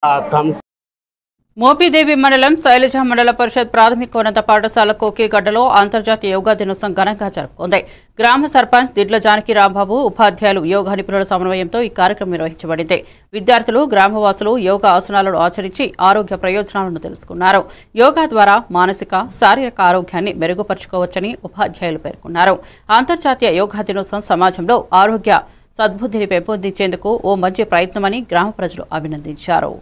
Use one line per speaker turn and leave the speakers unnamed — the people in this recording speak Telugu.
थम
మోపిదేవి మండలం శైలజ మండల పరిషత్ ప్రాథమికోన్నత పాఠశాల కోకిగడ్డలో అంతర్జాతీయ యోగా దినోత్సవం ఘనంగా జరుపుకుంది. గ్రామ సర్పంచ్ దిడ్ల జానకి రాంబాబు, ఉపాధ్యాయులు, యోగా నిపుణుల సమన్వయంతో ఈ కార్యక్రమం నిర్వహించబడింది. విద్యార్థులు, గ్రామవాసులు యోగా ఆసనాలను ఆచరించి ఆరోగ్య ప్రయోజనాలను తెలుసుకున్నారు. యోగా ద్వారా మానసిక, శారీరక ఆరోగ్యాన్ని మెరుగుపరుచుకోవచ్చని ఉపాధ్యాయులు పేర్కొన్నారు. అంతర్జాతీయ యోగా దినోత్సవం సమాజంలో ఆరోగ్య సద్బుద్ధిని పెంపొందించేందుకు ఓ మంచి ప్రయత్నమని గ్రామ ప్రజలు అభినందించారు.